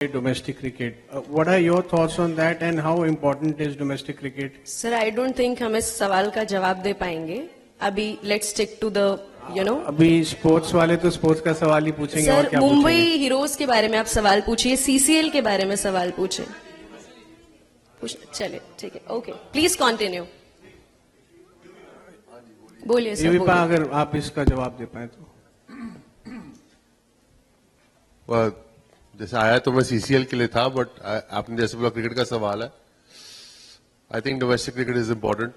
Domestic cricket. What are your thoughts on that and how important is domestic cricket? Sir I don't think हम इस सवाल का जवाब दे पाएंगे अभी. लेट्स स्टिक टू द अभी स्पोर्ट्स वाले तो स्पोर्ट्स का सवाल ही पूछेंगे और सर क्या मुंबई पूछेंगे? हीरोज के बारे में आप सवाल पूछिए, सीसीएल के बारे में सवाल पूछे. चले ठीक है, ओके प्लीज कंटिन्यू. बोलिए सर. युविपा, अगर आप इसका जवाब दे पाए तो. जैसे आया तो मैं सीसीएल के लिए था, बट आपने जैसे बोला क्रिकेट का सवाल है. I think domestic cricket is important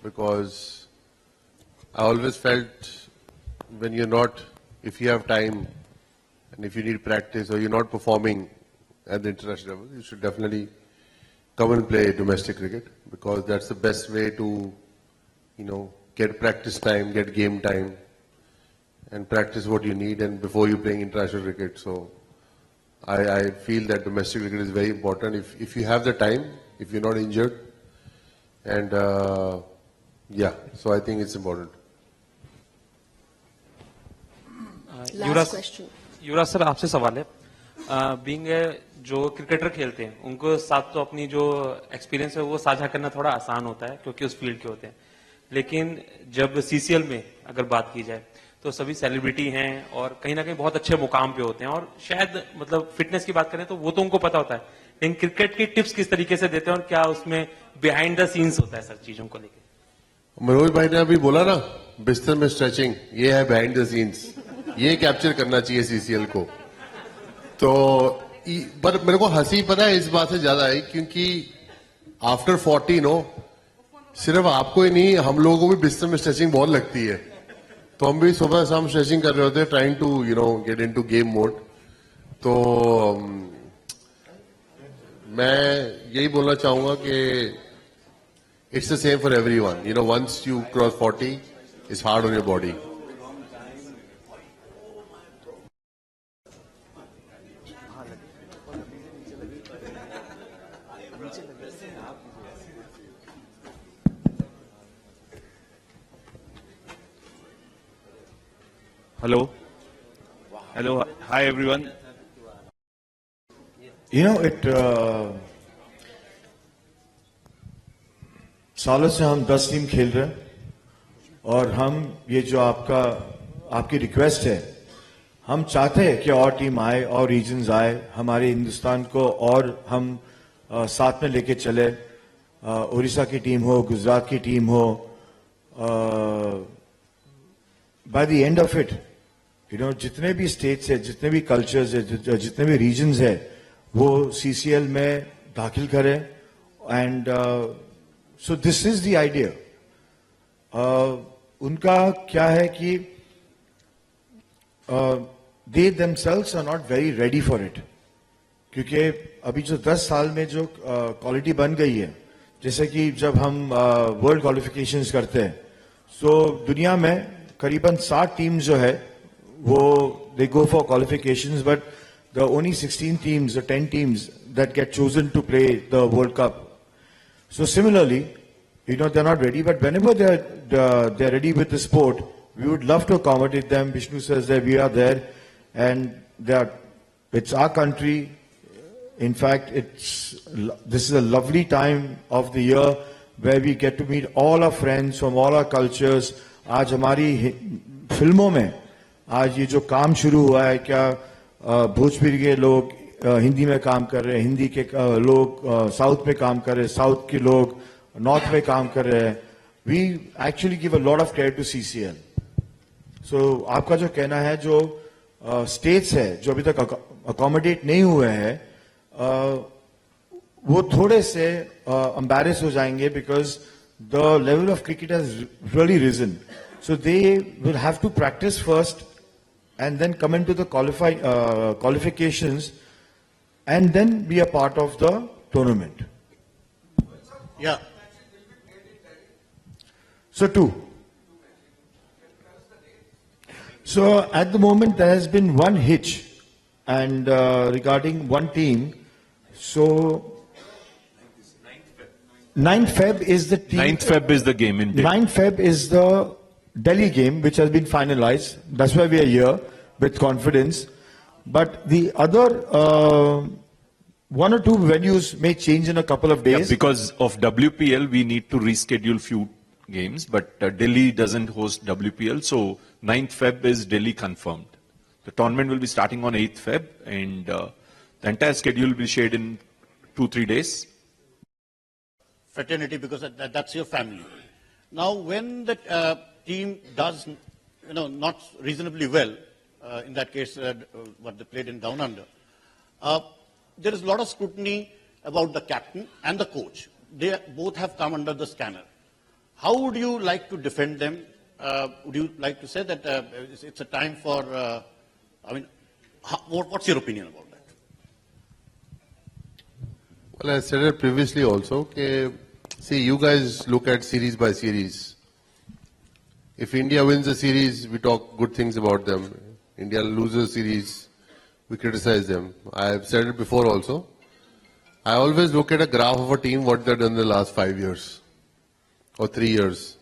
because I always felt when you're not, if you have time and if you need practice or you're not performing at the international level, you should definitely come and play domestic cricket because that's the best way to, get practice time, get game time and practice what you need and before you're playing international cricket. So I feel that domestic cricket is very important if you have the time, if you're not injured and so I think it's important. Yuvraj sir, आपसे सवाल है. Being जो cricketer खेलते हैं उनको साथ तो अपनी जो एक्सपीरियंस है वो साझा करना थोड़ा आसान होता है क्योंकि उस फील्ड के होते हैं, लेकिन जब सीसीएल में अगर बात की जाए तो सभी सेलिब्रिटी हैं और कहीं ना कहीं बहुत अच्छे मुकाम पे होते हैं और शायद मतलब फिटनेस की बात करें तो वो तो उनको पता होता है, लेकिन क्रिकेट की टिप्स किस तरीके से देते हैं और क्या उसमें बिहाइंड द सीन्स होता है सर चीजों को लेकर? मनोज भाई ने अभी बोला ना, बिस्तर में स्ट्रेचिंग, ये है बिहाइंड द सीन्स. ये कैप्चर करना चाहिए सीसीएल को. तो पर मेरे को हंसी पता है इस बात से ज्यादा है क्योंकि आफ्टर 40 सिर्फ आपको ही नहीं, हम लोगों को भी बिस्तर में स्ट्रेचिंग बहुत लगती है. तो हम भी सुबह शाम स्ट्रेचिंग कर रहे होते हैं, trying to get into game mode. तो मैं यही बोलना चाहूंगा कि it's the same for everyone. Once you cross 40 it's hard on your body. Hello, hi everyone. सालों से हम 10 टीम खेल रहे हैं और हम ये जो आपकी रिक्वेस्ट है, हम चाहते हैं कि और टीम आए और रीजन्स आए, हमारे हिंदुस्तान को और हम साथ में लेके चले. उड़ीसा की टीम हो, गुजरात की टीम हो, by the end of it जितने भी स्टेट्स है, जितने भी कल्चर्स है, जितने भी रीजन्स है, वो सीसीएल में दाखिल करें. And so this is the idea. उनका क्या है कि they themselves are not very ready for it, क्योंकि अभी जो 10 साल में जो क्वालिटी बन गई है, जैसे कि जब हम वर्ल्ड क्वालिफिकेशंस करते हैं तो दुनिया में करीबन 60 टीम जो है वो they go for qualifications, but the only 16 teams or 10 teams that get chosen to play the World Cup. So similarly, they're not ready, but whenever they're ready with the sport, we would love to accommodate them. Vishnu says that we are there, and it's our country. In fact, this is a lovely time of the year where we get to meet all our friends from all our cultures. आज हमारी फिल्मों में आज ये जो काम शुरू हुआ है, क्या भोजपुरी के लोग हिंदी में काम कर रहे हैं, हिंदी के लोग साउथ में काम कर रहे हैं, साउथ के लोग नॉर्थ में काम कर रहे हैं. We actually give a lot of care to CCL. So आपका जो कहना है, जो स्टेट्स है जो अभी तक अकोमोडेट नहीं हुए हैं, वो थोड़े से एम्बैरेस हो जाएंगे because the level of cricket has really risen. So they will have to practice first and then come into the qualifications and then be a part of the tournament. Yeah. So 2. So at the moment there has been one hitch and regarding one team. So 9th Feb is the team. 9th Feb is the game in Delhi. 9th Feb is the Delhi game, which has been finalized. That's why we are here with confidence. But the other one or two venues may change in a couple of Yeah, days. because of WPL, we need to reschedule few games, but Delhi doesn't host WPL, so 9th Feb is Delhi confirmed. The tournament will be starting on 8th Feb, and the entire schedule will be shared in 2-3 days. Fraternity, because that's your family. Now, when the team does, not reasonably well, in that case, what they played in Down Under, there is a lot of scrutiny about the captain and the coach. They both have come under the scanner. How would you like to defend them? Would you like to say that it's a time for, what's your opinion about that? Well, I said it previously also. Okay, see, you guys look at series by series. If India wins a series, we talk good things about them. India loses a series, we criticize them. I've said it before also. I always look at a graph of a team, what they've done in the last 5 years or 3 years.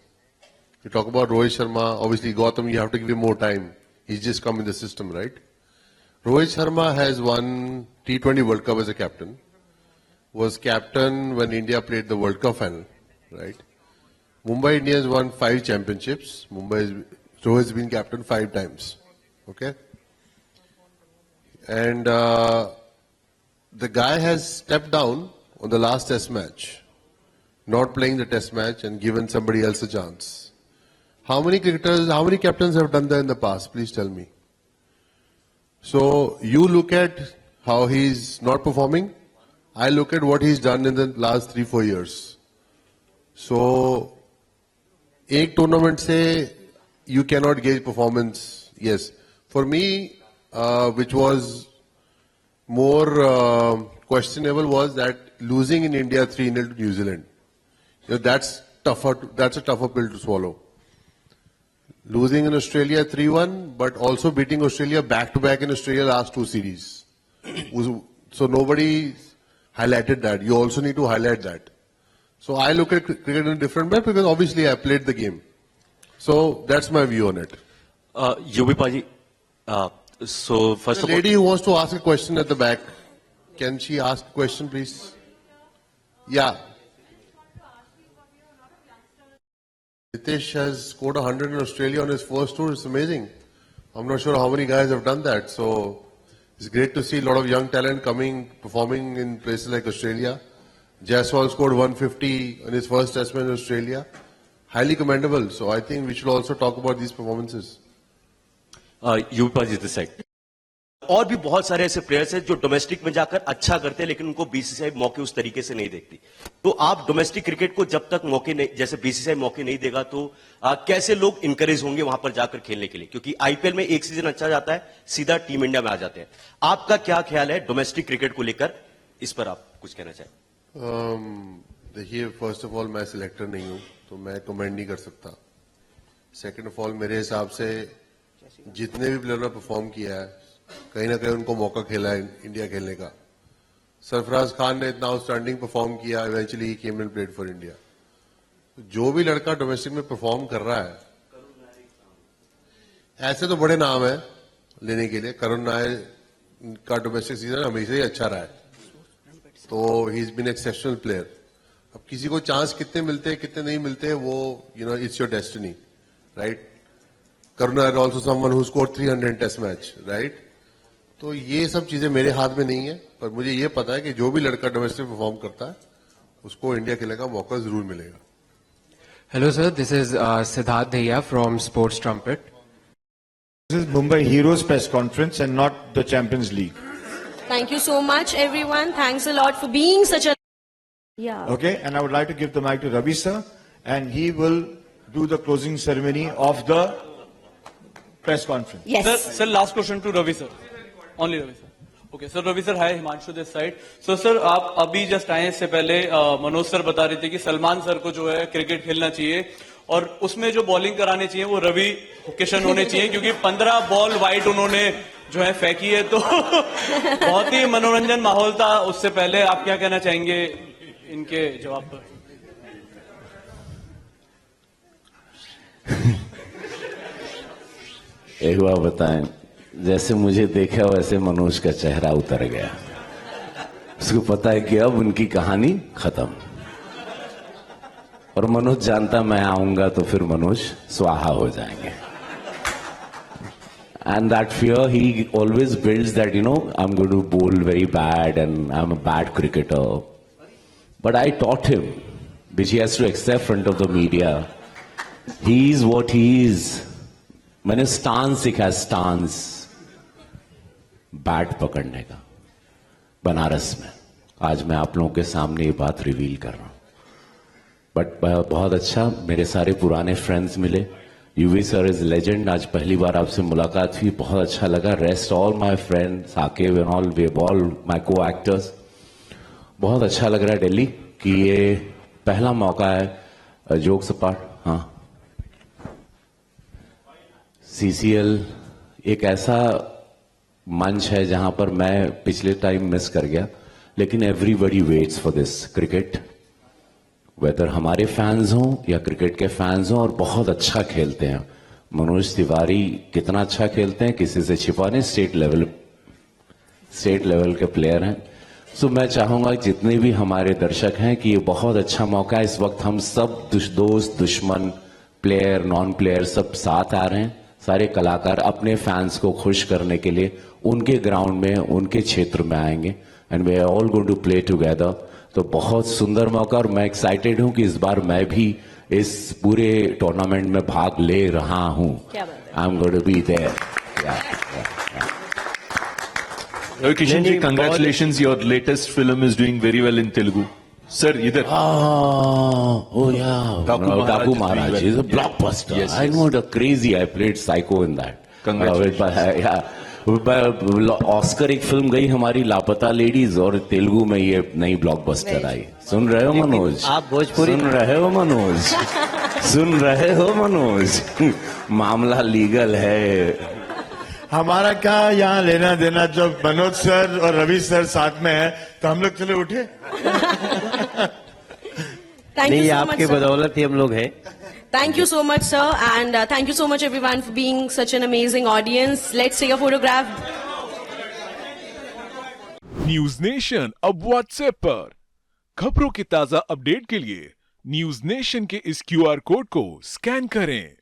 You talk about Rohit Sharma, obviously Gautam, you have to give him more time. He's just come in the system, right? Rohit Sharma has won T20 World Cup as a captain. Was captain when India played the World Cup final, right? Mumbai Indians won 5 championships. Rohit's been captain 5 times, okay? And the guy has stepped down on the last test match, not playing the test match and given somebody else a chance. How many cricketers, how many captains have done that in the past? Please tell me. So you look at how he's not performing. I look at what he's done in the last 3-4 years. So, एक tournament से you cannot gauge performance. Yes, for me, which was more questionable was that losing in India 3-0 to New Zealand. That's tougher. That's a tougher pill to swallow. Losing in Australia 3-1, but also beating Australia back-to-back in Australia last 2 series. So nobody highlighted that. You also need to highlight that. So I look at cricket in a different way because obviously I played the game. So that's my view on it. Yubi so first The of all, lady who wants to ask a question at the back, can she ask a question, please? Yeah. Nitish has scored 100 in Australia on his first tour. It's amazing. I'm not sure how many guys have done that. So it's great to see a lot of young talent coming, performing in places like Australia. Jaiswal scored 150 in his first test match in Australia. Highly commendable. So I think we should also talk about these performances. UP this side और भी बहुत सारे ऐसे players हैं जो domestic में जाकर अच्छा करते हैं लेकिन उनको बीसीसीआई मौके उस तरीके से नहीं देखती। तो आप डोमेस्टिक क्रिकेट को जब तक मौके नहीं, जैसे बीसीसीआई मौके नहीं देगा तो कैसे लोग इंकरेज होंगे वहां पर जाकर खेलने के लिए, क्योंकि आईपीएल में एक सीजन अच्छा जाता है सीधा टीम इंडिया में आ जाते हैं। आपका क्या ख्याल है डोमेस्टिक क्रिकेट को लेकर, इस पर आप कुछ कहना चाहें? देखिए, फर्स्ट ऑफ ऑल मैं सिलेक्टर नहीं हूं तो मैं कमेंट नहीं कर सकता। सेकंड ऑफ ऑल मेरे हिसाब से जितने भी प्लेयर ने परफॉर्म किया है कहीं ना कहीं उनको मौका खेला है इंडिया खेलने का। सरफराज खान ने इतना आउटस्टैंडिंग परफॉर्म किया, eventually he came and played for India. जो भी लड़का डोमेस्टिक में परफॉर्म कर रहा है, ऐसे तो बड़े नाम है लेने के लिए। करुण नायर का डोमेस्टिक सीजन हमेशा ही अच्छा रहा है, तो he is been exceptional player. अब किसी को चांस कितने मिलते हैं कितने नहीं मिलते हैं वो it's your destiny, right? Karun Nair also someone who score 300 test match, right? तो ये सब चीजें मेरे हाथ में नहीं है, पर मुझे ये पता है कि जो भी लड़का डोमेस्टिक परफॉर्म करता है उसको इंडिया खेलने का मौका जरूर मिलेगा। Hello sir, this is Siddharth Dhaya from Sports Trumpet. This is Mumbai Heroes press conference and not the Champions League. Thank you so much, everyone. Thanks a lot for being such a. Yeah. Okay, and I would like to give the mic to Ravi sir, and he will do the closing ceremony of the press conference. Yes. Sir, last question to Ravi sir. Only Ravi sir. Okay, sir, Ravi sir, hi, Himanshu this side. So sir, आप अभी just आए, इससे पहले Manoj sir बता रहे थे कि Salman sir को जो है क्रिकेट खेलना चाहिए और उसमें जो बॉलिंग करानी चाहिए वो रवि किशन होने चाहिए, क्योंकि 15 बॉल वाइड उन्होंने जो है फेंकी है, तो बहुत ही मनोरंजन माहौल था। उससे पहले आप क्या कहना चाहेंगे इनके जवाब पर? एक बार बताएं, जैसे मुझे देखा वैसे मनोज का चेहरा उतर गया। उसको पता है कि अब उनकी कहानी खत्म। और मनोज जानता मैं आऊंगा तो फिर मनोज स्वाहा हो जाएंगे। And that fear, he always builds that, I'm going to bowl very bad and I'm a bad cricketer. But I taught him, which he has to accept in front of the media. He is what he is. मैंने stance सीखा, stance bat पकड़ने का बनारस में। आज मैं आप लोगों के सामने ये बात रिवील कर रहा हूं। बट बहुत अच्छा, मेरे सारे पुराने फ्रेंड्स मिले। यूवी सर इज लेजेंड, आज पहली बार आपसे मुलाकात हुई, बहुत अच्छा लगा। Rest all my friends, Saqib and all, way all my को एक्टर्स। बहुत अच्छा लग रहा है दिल्ली कि ये पहला मौका है जोक सपाट। हाँ, सीसीएल एक ऐसा मंच है जहां पर मैं पिछले टाइम मिस कर गया, लेकिन everybody waits for this cricket, whether हमारे फैंस हों या क्रिकेट के फैंस हों, और बहुत अच्छा खेलते हैं। मनोज तिवारी कितना अच्छा खेलते हैं, किसी से छिपा नहीं, स्टेट लेवल के प्लेयर हैं। सो मैं चाहूंगा जितने भी हमारे दर्शक हैं कि ये बहुत अच्छा मौका है। इस वक्त हम सब दोस्त, दुश्मन, प्लेयर, नॉन प्लेयर सब साथ आ रहे हैं। सारे कलाकार अपने फैंस को खुश करने के लिए उनके ग्राउंड में, उनके क्षेत्र में आएंगे and we are all going to play together. तो बहुत सुंदर मौका, और मैं एक्साइटेड हूं कि इस बार मैं भी इस पूरे टूर्नामेंट में भाग ले रहा हूं। I am going to be there. Ravi Kishan ji, congratulations, your latest film is doing very well in Telugu. Sir, idhar. Oh yeah, Daku Maharaj is a blockbuster. Yes, I yes. know, the crazy. I played Psycho in that. Congratulations. Oscar एक film गई हमारी लापता ladies, और तेलुगु में ये नई blockbuster आई। सुन रहे हो मनोज? आप भोजपुरी सुन रहे हो मनोज? सुन रहे हो मनोज? मामला लीगल है। हमारा क्या यहाँ लेना देना, जब मनोज सर और रवि सर साथ में है तो हम लोग चले उठे। Thank you नहीं, so much, आपके sir. बदौलत ही हम लोग हैं। Thank you so much, sir, and thank you so much, everyone, for being such an amazing audience. Let's take a photograph. News nation अब व्हाट्सएप पर खबरों के ताजा अपडेट के लिए न्यूज नेशन के इस QR कोड को स्कैन करें।